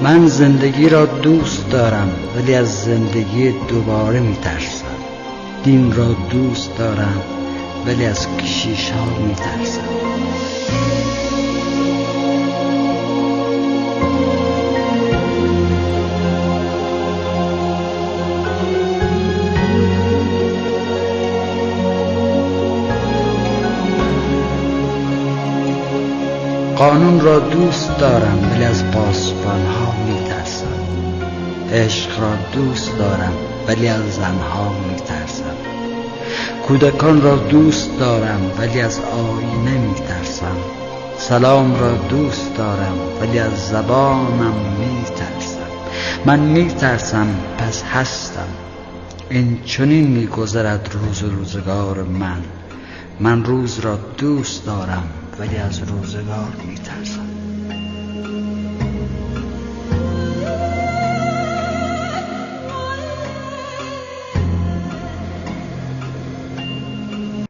من زندگی را دوست دارم ولی از زندگی دوباره میترسم. دین را دوست دارم ولی از کشیش ها میترسم. قانون را دوست دارم ولی از پاسبان ها میترسم. عشق را دوست دارم ولی از زنها میترسم. کودکان را دوست دارم ولی از آینه میترسم. سلام را دوست دارم ولی از زبانم میترسم. من میترسم پس هستم. این چنین میگذرد روز و روزگار من روز را دوست دارم ولی از روزگار میترسم.